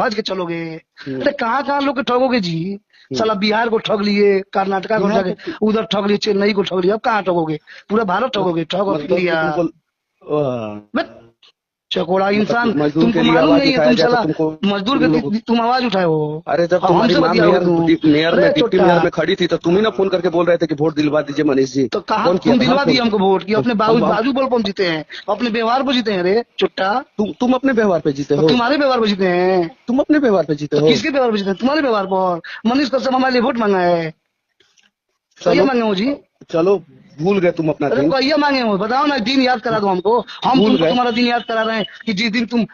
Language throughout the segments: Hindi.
दहेज के चलोगे। अरे कहाँ कहाँ लोग के ठगोगे जी। साला बिहार को ठग लिए, कर्नाटका को बिहार ठगे, उधर ठग लिए, चेन्नई को ठग लिया, अब कहाँ ठगोगे? पूरा भारत ठगोगे, ठग और मतलब लिया। कि तुमको बस चकोड़ा इंसान, मजदूर तुमको के लिए मालूम आवाज नहीं है, उठाया तुम जाए तो साला तुमको मजदूर तुम लोग के तुम आवाज उठाए हो। अरे जब और तुम्हारी हमसे माँ बतियाओगे तुम। मेयर अरे में डिप्टी चोट्टा, मेयर में खड़ी थी तो तुम ही ना फोन करके बोल रहे थे कि वोट दिलवा दीजिए मनीष जी। तो कहा कौन किया तुम था? हम दिलवा फोन दिए हमको वोट कि अपने बाजू बल पर हम जीते हैं, अपने व्यवहार पर जीते हैं। रे चुट्टा, तुम अपने व्यवहार पे जीते तो हो, तुम्हारे व्यवहार पर जीते हैं। तुम अपने व्यवहार पे जीते तो हो। किसके व्यवहार पर जीते हैं? तुम्हारे व्यवहार पर। मनीष कश्यप हमारे लिए वोट मांगा है, कहिए चलो मांगे हो जी? चलो भूल गए तुम अपना अरे दिन, कहिए मांगे हो? बताओ ना, दिन याद करा दो हमको। हम भूल तुमको गए। तुम्हारा दिन याद करा रहे हैं कि जिस दिन तुम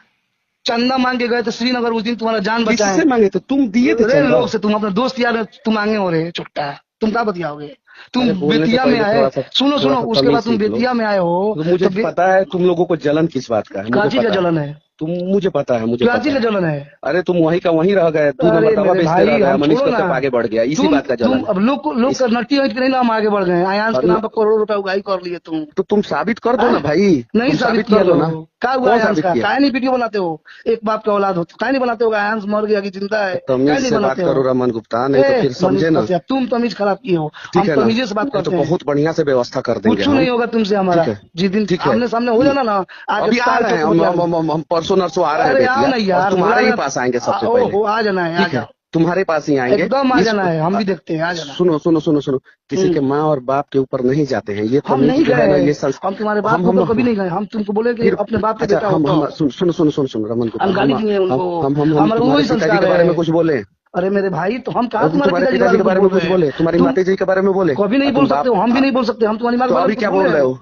चंदा मांग के गए थे श्रीनगर, उस दिन तुम्हारा जान बचाए। किससे मांगे थे? तुम दिए थे अरे चंदा? लोग से, तुम अपने दोस्त यार तुम मांगे हो रे चुट्टा, तुम क्या बतियाओगे? तुम अरे बोलने से बेतिया में पहले आए, थोड़ा सा सुनो सुनो, उसके तमीज बाद तुम सीख लो। बेतिया में आए हो तो मुझे तो पता है तुम लोगों को जलन किस बात का है, मुझे काची का पता है। जलन है? मुझे पता है, मुझे काची पता का है। जलन है? अरे तुम वहीं का वहीं रह गए, तू अरे नंबर दवा मेरे बेचते रह भाई, गया, हम मनीष छोड़ो कश्यप ना। आगे बढ़ गया, इसी तुम बात का जलन अब लोग इस, कर नट्टी वेट के नहीं ना, हम आगे बढ़ गए। आयांश के नाम पर करोड़ों रुपए उगाही कर लिए तुम। तो तुम साबित कर दो ना भाई, नहीं तुम साबित किया कर दो दो। ना। क्या हुआ कौन आयांश साबित का? किया? काहे नहीं वीडियो बनाते हो? एक बाप का औलाद हो, काहे नहीं बनाते हो? आयांश मर गया कि जिंदा है, तमीज काहे नहीं से बात बनाते करो हो? रमन गुप्ता, नहीं तो ए फिर मनीष समझे ना। कश्यप, तुम तमीज खराब किए हो, ठीक हम है ना, तमीजे से बात नहीं तो करते हैं। बहुत बढ़िया से व्यवस्था कर देंगे कुछ हम। नहीं होगा तुमसे हमारा। ठीक है, जिस दिन ठीक है। आमने सामने हो जाना ना, आगे अभी आ ताल रहे हैं ठोक हम, बतिया हम, दो। हम, हम हम परसों नरसों आ रहे हैं अरे आओ बेतिया, ना यार, और तुम्हारे ही बुला पास आएंगे सबसे ओहो, पहले। आ जाना है, आ ठीक है, जाओ, तुम्हारे पास ही आएंगे। एकदम आ इस जाना है, हम भी देखते हैं, आ जाना। सुनो सुनो सुनो सुनो, किसी के माँ और बाप के ऊपर नहीं जाते हैं ये हम तमीज नहीं जो है ना, गए, ये हम तुम्हारे बाप के हम ऊपर कभी नहीं गए। हम तुमको बोले कि फिर अपने बाप के अच्छा, बेटा हो तो सुनो सुनो सुनो सुनो रमन गुप्ता, हम गाली दिए उनको। हम हमारा तुम्हारे वही पिताजी संस्कार के बारे में है। कुछ बोले? अरे मेरे भाई, तो हम कहा तुम्हारे तुम्हारे पिताजी पिताजी के बारे में बोल कुछ रहे हैं? बोले? तुम्हारी तुम माताजी के बारे में बोले? कभी नहीं और बोल तुम सकते हो, हम भी नहीं बोल सकते। हम तुम्हारी माँ के तो बारे अभी में क्या कुछ बोल बोले रहे हैं? हो?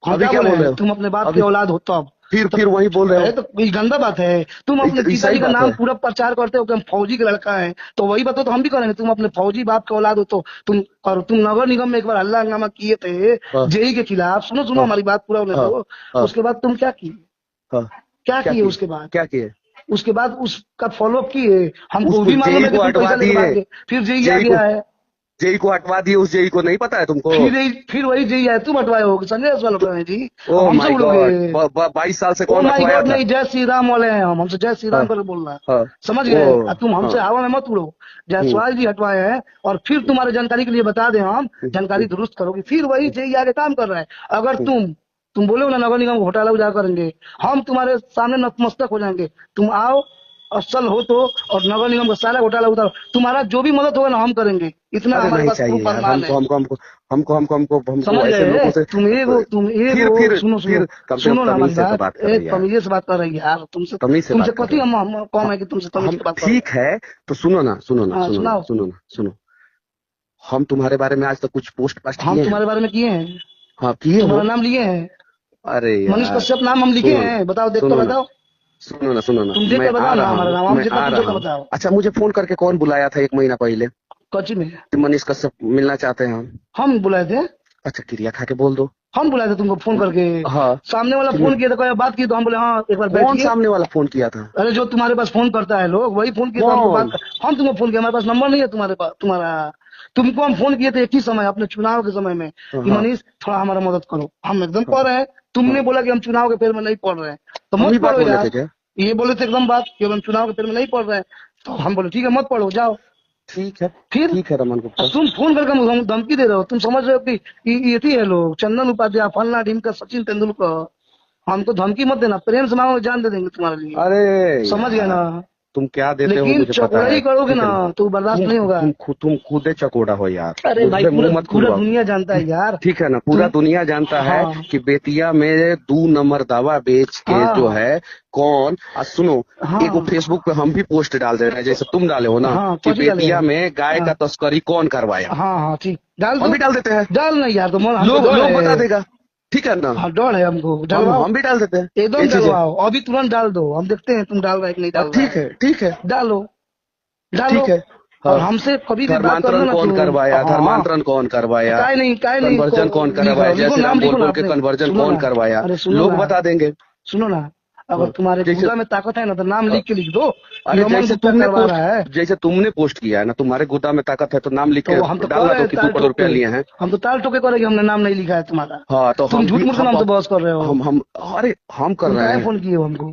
हम अभी क्या क्या बोले बोल रहे हैं? हो? तुम अपने बाप अभी के औलाद हो तब। फिर वही बोल रहे अरे हो? तो ये गंदा बात है। तुम अपने सही पिताजी का बात नाम है। पूरा प्रचार करते हो कि हम फौजी का लड़का है, तो वही बताओ तो हम भी करेंगे। तुम अपने फौजी बाप का औलाद हो तो तुम नगर निगम में एक बार हल्ला हंगामा किए थे हाँ, जेई के खिलाफ। सुनो सुनो, हाँ, हमारी बात पूरा होने हाँ, दो। हाँ, उसके बाद तुम क्या किए? हाँ, क्या क्या किए किए? उसके बाद? क्या किए? उसके बाद उसका फॉलोअप किए। हमको उसको भी मालूम जेई है कि को तुम हटवा पैसा लेके दिए, भाग गए, फिर जेई आ जेई को गया है। जेई को हटवा दिए, उस जेई को नहीं पता है तुमको? फिर वही जेई है, तुम हटवाए हो संजय जायसवाल हटवाए हैं जी। अब ओ हमसे माय उड़ोगे? गॉड, 22 साल से ओ कौन माय हटवाया गॉड था? नहीं, जय श्री राम वाले हैं हम, हमसे जय श्री हाँ, राम करके बोलना। हाँ, समझ गए? ओ, तुम हमसे हाँ, हवा में मत उड़ो। हम्म, जायसवाल जी हटवाए हैं, और फिर तुम्हारे जानकारी के लिए बता दें हम, जानकारी दुरुस्त करोगे, फिर वही जेई आगे काम कर रहा है। अगर तुम बोले हो ना नगर निगम घोटाला उजागर करेंगे, हम तुम्हारे सामने नतमस्तक हो जाएंगे। तुम आओ, असल हो तो, और नगर निगम का सारा घोटाला उतारो। तुम्हारा जो भी मदद होगा ना हम करेंगे, इतना अरे हमारे नहीं पास चाहिए प्रूफ यार, प्रमाण है। हमको समझ ऐसे लोगों गए? से तुम फिर सुनो सुनो, कम से सुनो कम ना हमारी तमीज से तो बात, बात कर एक यार, तमीजे से बात कर रही है यार। तुमसे तमीज से तुमसे बात कर कथी रहे हैं। हम कौन है कि तुमसे तमीज हम से बात कर रहे ठीक है, तो सुनो ना सुनो ना हैं? हाँ सुनो ना सुनाओ। सुनो ना सुनो, हम तुम्हारे बारे में आज तक कुछ पोस्ट पास्ट हम किए हैं? तुम्हारे बारे में किए हैं? हाँ किए तुम्हारा हो? नाम लिए हैं? अरे मनीष यार कश्यप नाम हम लिखे सुनो ना, हैं? बताओ, देख कर सुनो ना, बताओ। सुनो ना, सुनो ना, तुम देख मैं कर आ बताओ ना रहा हमारा हूँ, नाम, हम मैं जितना आ पूछो रहा का हूँ। बताओ। अच्छा, मुझे फोन करके कौन बुलाया था 1 महीना पहले कच्ची में कि मनीष कश्यप मिलना चाहते हैं हम बुलाए थे? अच्छा, क्रिया खा के बोल दो। हम बुलाए थे तुमको फोन करके? हाँ, सामने वाला फोन किया था, कोई बात की तो हम बोले हाँ एक बार कौन बैठिए। सामने वाला फोन किया था? अरे जो तुम्हारे पास फोन करता है लोग, वही फोन किया था हमको कौन? हम तुमको फोन किया, हमारे पास नंबर नहीं है तुम्हारे पास तुम्हारा। तुमको हम फोन किए थे एक ही समय, अपने चुनाव के समय में, कि हाँ, मनीष थोड़ा हमारा मदद करो। हम एकदम हाँ, पढ़ रहे हैं, तुमने हाँ, बोला कि हम चुनाव के फेर में नहीं पढ़ रहे हैं, तो हम ही मत बात पढ़ो बोले थे यार। क्या? ये बोले थे एकदम बात कि हम चुनाव के फेर में नहीं पढ़ रहे हैं, तो हम बोले ठीक है मत पढ़ो, जाओ। ठीक है, फिर ठीक है रमन गुप्ता। अब तुम फोन करके हम धमकी दे रहे हो। तुम समझ रहे हो कि ये थी है लोग, चंदन उपाध्याय, फलना ढीमका, सचिन तेंदुलकर। हमको धमकी मत देना, प्रेम से मांगो, जान दे देंगे तुम्हारे लिए। अरे समझ गए ना? तुम क्या देते हो लेकिन मुझे पता है, चकोड़ाई करोगे ठीक है ना तो बर्दाश्त नहीं होगा। तुम खुद चकोड़ा हो यार, अरे भाई, मुझसे पूरा मुंह मत पूरा खुलवाओ। दुनिया जानता है यार। ठीक है ना, पूरा दुनिया जानता है हाँ, कि बेतिया में 2 नंबर दवा बेच के हाँ, जो है कौन। आज सुनो, हाँ, एक फेसबुक पे हम भी पोस्ट डाल दे रहे हैं, जैसे तुम डाले हो ना, हाँ, कि कौन सी डाले बेतिया हैं? में गाय हाँ, का तस्करी कौन करवाया, हाँ हाँ ठीक, डाल हम दो। भी डाल देते हैं। डाल नहीं यार, तो मन हमको लोग डर लोग बता है। देगा, ठीक है ना, हाँ डर है हमको, हम डलवाओ, हम भी डाल देते हैं ये एकदम चीजें। डलवाओ, अभी तुरंत डाल दो, हम देखते हैं तुम डाल रहे कि नहीं डाल रहे। ठीक है, ठीक है, डालो डालो। ठीक है। और हाँ, हमसे कभी भी बात धर्मांतरण करना कौन तुम। करवाया, हाँ, धर्मांतरण कौन करवाया, काय नहीं कन्वर्जन कौन करवाया, जय लिखो श्री नाम, राम बोल लिखो ना बोल के अपने। कन्वर्जन सुनो कौन ना, करवाया, अरे सुनो लोग ना, बता देंगे। सुनो ना, अगर हाँ, तुम्हारे जैसे गुदा में ताकत है ना, तो नाम लिख के लिख दो कि अरे अमन गुप्ता करवा रहा है। जैसे तुमने पोस्ट किया है ना, तुम्हारे गुदा में ताकत है तो नाम लिख तो हम के तो कह डालना रहे दो हैं कि ताल 2 करोड़ ठोक रुपया के, लिए हैं। हम तो ताल ठोके करे कि हमने नाम नहीं लिखा है तुम्हारा। हाँ, तो तुम हम झूठ भी मूठ के नाम से बहस कर रहे हो। अरे हम कर तुम रहे काहे हैं, फोन किए हो हमको?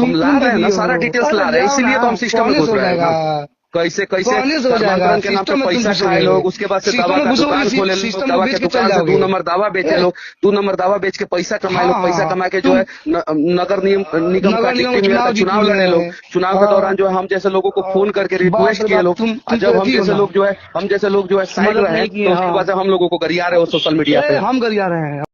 हम ला रहे हैं ना, सारा डिटेल्स ला रहे हैं, इसीलिए तो हम सिस्टम में घुस रहे हैं ना। कैसे कैसे धर्मांतरण के नाम पे पैसा खाए लोग, उसके बाद से दवा का दुकान खोले लोग, दवा के दुकान से 2 नंबर दवा बेचे लोग, 2 नंबर दवा बेच के पैसा कमाए लोग, पैसा कमा के जो है नगर निगम का टिकट मिला, चुनाव लड़े लोग। चुनाव के दौरान जो है हम जैसे लोगों को फोन करके रिक्वेस्ट किए लोग, जब हम जैसे लोग जो है साइड रहे, तो उसके बाद हम लोगों को गरिया रहे हो सोशल मीडिया पे। हम गरिया रहे हैं।